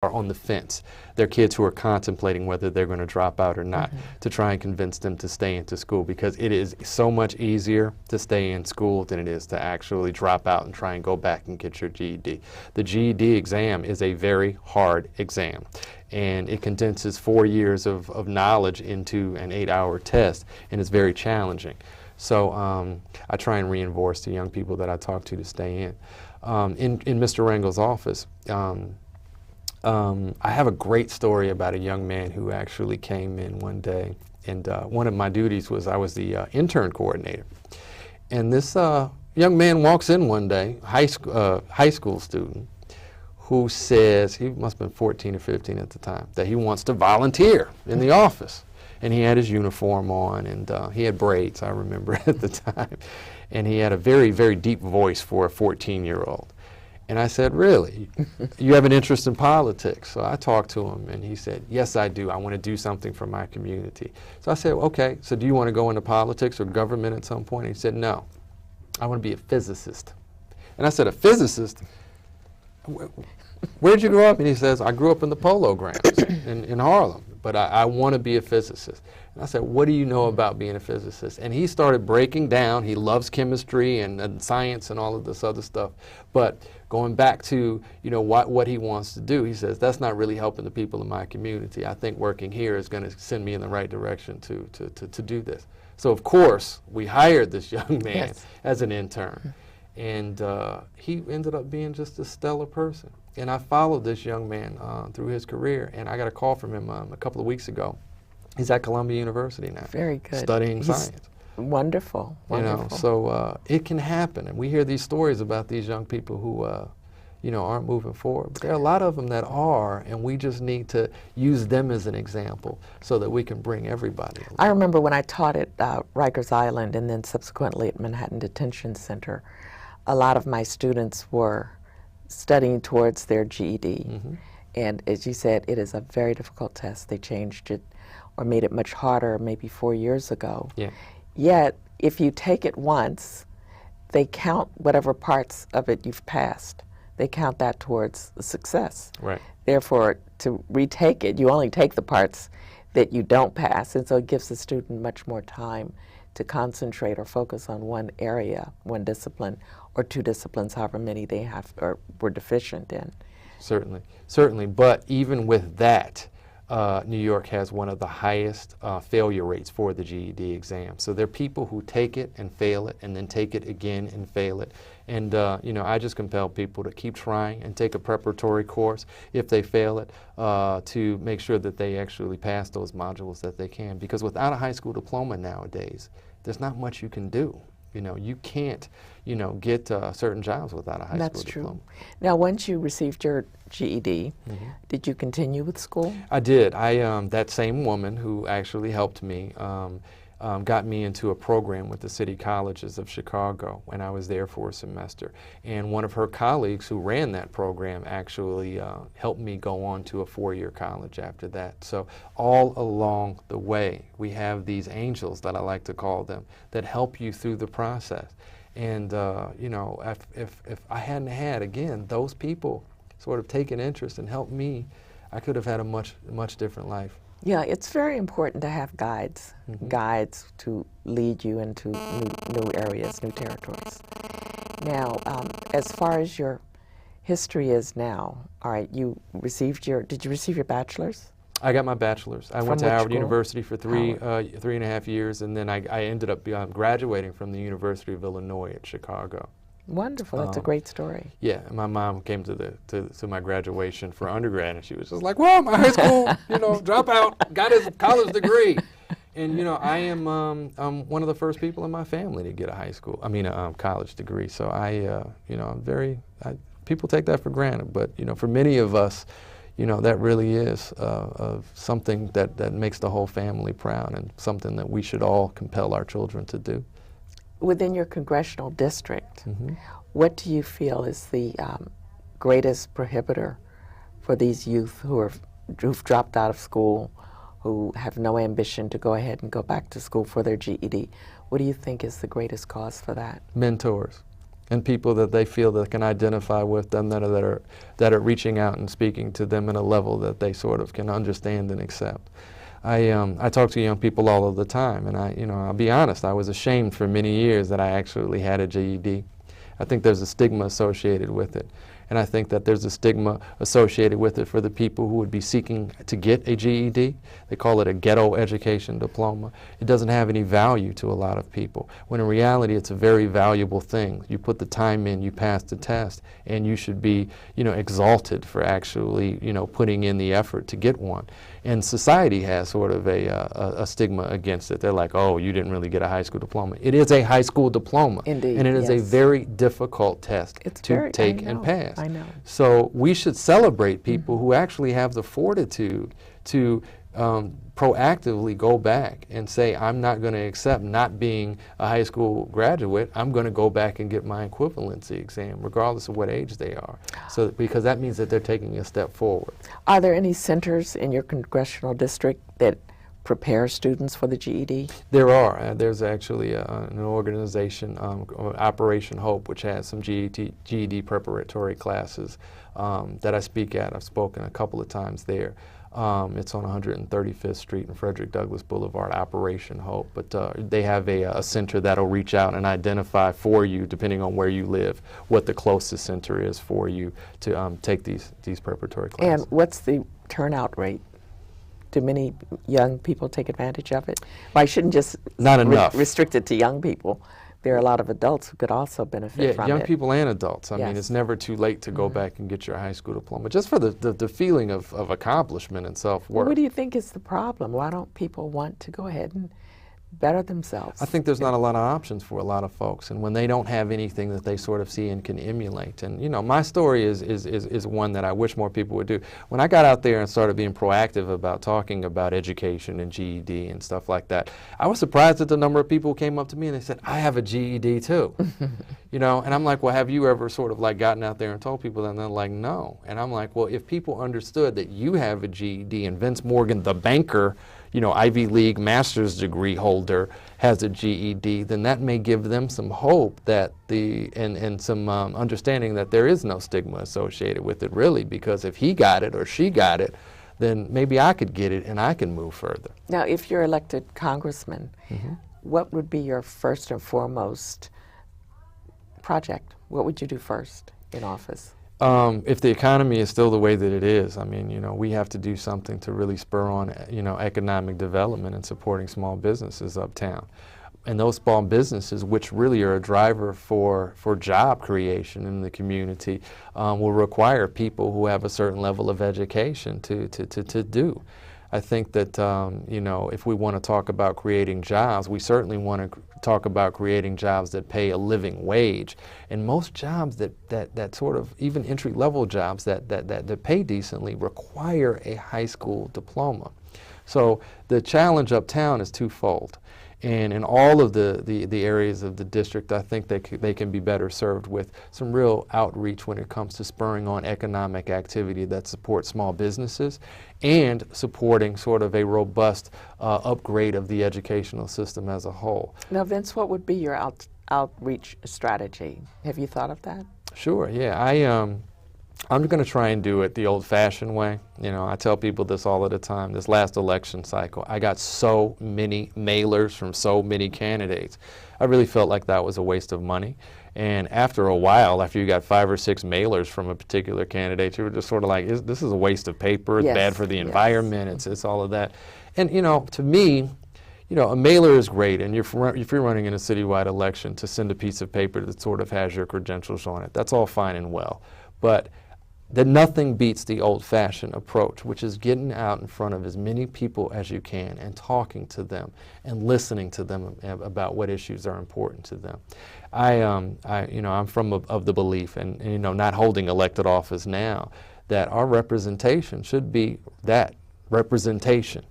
are on the fence. They're kids who are contemplating whether they're going to drop out or not, to try and convince them to stay into school, because it is so much easier to stay in school than it is to actually drop out and try and go back and get your GED. The GED exam is a very hard exam, and it condenses 4 years of knowledge into an 8-hour test, and it's very challenging. So I try and reinforce the young people that I talk to stay in. In Mr. Rangel's office, I have a great story about a young man who actually came in one day, and one of my duties was I was the intern coordinator. And this young man walks in one day, high school student, who says, he must have been 14 or 15 at the time, that he wants to volunteer in the office. And he had his uniform on, and he had braids, I remember at the time. And he had a very, very deep voice for a 14-year-old. And I said, really? You have an interest in politics? So I talked to him, and he said, yes, I do. I want to do something for my community. So I said, okay, so do you want to go into politics or government at some point? And he said, no, I want to be a physicist. And I said, a physicist? Where'd you grow up? And he says, I grew up in the Polo Grounds in Harlem, but I want to be a physicist. And I said, what do you know about being a physicist? And he started breaking down. He loves chemistry and science and all of this other stuff. But going back to, you know, what he wants to do, he says, that's not really helping the people in my community. I think working here is going to send me in the right direction to do this. So, of course, we hired this young man as an intern. And he ended up being just a stellar person. And I followed this young man through his career, and I got a call from him a couple of weeks ago. He's at Columbia University now. Very good. Studying science. Wonderful, wonderful. You know, so it can happen, and we hear these stories about these young people who, you know, aren't moving forward. But there are a lot of them that are, and we just need to use them as an example so that we can bring everybody along. I remember when I taught at Rikers Island and then subsequently at Manhattan Detention Center, a lot of my students were studying towards their GED. And as you said, it is a very difficult test. They changed it or made it much harder maybe 4 years ago. Yet, if you take it once, they count whatever parts of it you've passed. They count that towards the success. Therefore, to retake it, you only take the parts that you don't pass, and so it gives the student much more time to concentrate or focus on one area, one discipline, or two disciplines, however many they have or were deficient in. Certainly, certainly. But even with that, New York has one of the highest failure rates for the GED exam. So there are people who take it and fail it, and then take it again and fail it. And you know, I just compel people to keep trying and take a preparatory course if they fail it, to make sure that they actually pass those modules that they can. Because without a high school diploma nowadays, there's not much you can do. You know, you can't, you know, get certain jobs without a high school diploma. That's true. Now, once you received your GED, did you continue with school? I did. That same woman who actually helped me got me into a program with the City Colleges of Chicago, and I was there for a semester. And one of her colleagues who ran that program actually helped me go on to a 4-year college after that. So all along the way, we have these angels, that I like to call them, that help you through the process. And you know, if I hadn't had, again, those people sort of taken interest and helped me, I could have had a much different life. Yeah, it's very important to have guides, guides to lead you into new areas, new territories. Now, as far as your history is now, all right, did you receive your bachelor's? I got my bachelor's. I went to Howard University for 3.5 years, and then I ended up graduating from the University of Illinois at Chicago. Wonderful. That's a great story. Yeah, my mom came to my graduation for undergrad, and she was just like, "Well, my high school, you know, dropout, got his college degree." And you know, I am one of the first people in my family to get a college degree. So you know, people take that for granted, but you know, for many of us, you know, that really is something that makes the whole family proud, and something that we should all compel our children to do. Within your congressional district, what do you feel is the greatest prohibitor for these youth who've dropped out of school, who have no ambition to go ahead and go back to school for their GED? What do you think is the greatest cause for that? Mentors. and people that they feel that can identify with them, that are reaching out and speaking to them at a level that they sort of can understand and accept. I talk to young people all of the time, and I'll be honest, I was ashamed for many years that I actually had a GED. I think there's a stigma associated with it. And I think that there's a stigma associated with it for the people who would be seeking to get a GED. They call it a ghetto education diploma. It doesn't have any value to a lot of people, when in reality it's a very valuable thing. You put the time in, you pass the test, and you should be, exalted for actually, putting in the effort to get one. And society has sort of a stigma against it. They're like, oh, you didn't really get a high school diploma. It is a high school diploma. Indeed, and it is a yes. very difficult test to take and pass. I know. So we should celebrate people who actually have the fortitude to proactively go back and say, I'm not going to accept not being a high school graduate. I'm going to go back and get my equivalency exam, regardless of what age they are. So, because that means that they're taking a step forward. Are there any centers in your congressional district that prepare students for the GED? There are. There's actually an organization, Operation Hope, which has some GED preparatory classes that I speak at. I've spoken a couple of times there. It's on 135th Street and Frederick Douglass Boulevard, Operation Hope. But they have a center that'll reach out and identify for you, depending on where you live, what the closest center is for you to take these preparatory classes. And what's the turnout rate? Do many young people take advantage of it? Well, I shouldn't just Not enough. Restrict it to young people. There are a lot of adults who could also benefit from it. Yeah, young people and adults. I Yes. mean, it's never too late to go back and get your high school diploma, just for the feeling of accomplishment and self-worth. Well, what do you think is the problem? Why don't people want to go ahead and better themselves? I think there's not a lot of options for a lot of folks, and when they don't have anything that they sort of see and can emulate. And my story is one that I wish more people would do. When I got out there and started being proactive about talking about education and GED and stuff like that, I was surprised at the number of people who came up to me and they said, I have a GED too. And I'm like, well, have you ever sort of like gotten out there and told people that? And they're like, no. And I'm like, well, if people understood that you have a GED and Vince Morgan, the banker, Ivy League master's degree holder, has a GED, then that may give them some hope that and some understanding that there is no stigma associated with it, really, because if he got it or she got it, then maybe I could get it and I can move further. Now, if you're elected congressman, what would be your first and foremost project? What would you do first in office? If the economy is still the way that it is, I mean, we have to do something to really spur on, economic development and supporting small businesses uptown. And those small businesses, which really are a driver for job creation in the community, will require people who have a certain level of education to do. I think that, if we want to talk about creating jobs, we certainly want to talk about creating jobs that pay a living wage. And most jobs that sort of, even entry-level jobs that pay decently, require a high school diploma. So the challenge uptown is twofold. And in all of the areas of the district, I think they can be better served with some real outreach when it comes to spurring on economic activity that supports small businesses and supporting sort of a robust upgrade of the educational system as a whole. Now, Vince, what would be your outreach strategy? Have you thought of that? Sure, yeah. I'm going to try and do it the old-fashioned way. I tell people this all of the time. This last election cycle, I got so many mailers from so many candidates. I really felt like that was a waste of money. And after a while, after you got 5 or 6 mailers from a particular candidate, you were just sort of like, this is a waste of paper. It's bad for the environment. It's all of that. And, to me, a mailer is great, and if you're running in a citywide election, to send a piece of paper that sort of has your credentials on it, that's all fine and well. But that nothing beats the old-fashioned approach, which is getting out in front of as many people as you can and talking to them and listening to them about what issues are important to them. I'm of the belief, and not holding elected office now, that our representation should be that representation.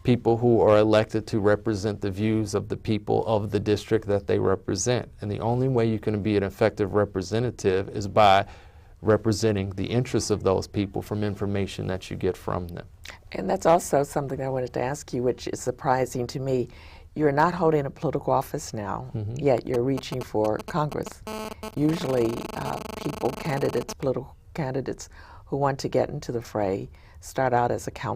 People who are elected to represent the views of the people of the district that they represent. And the only way you can be an effective representative is by representing the interests of those people from information that you get from them. And that's also something I wanted to ask you, which is surprising to me. you're not holding a political office now, yet you're reaching for Congress. Usually political candidates who want to get into the fray start out as a council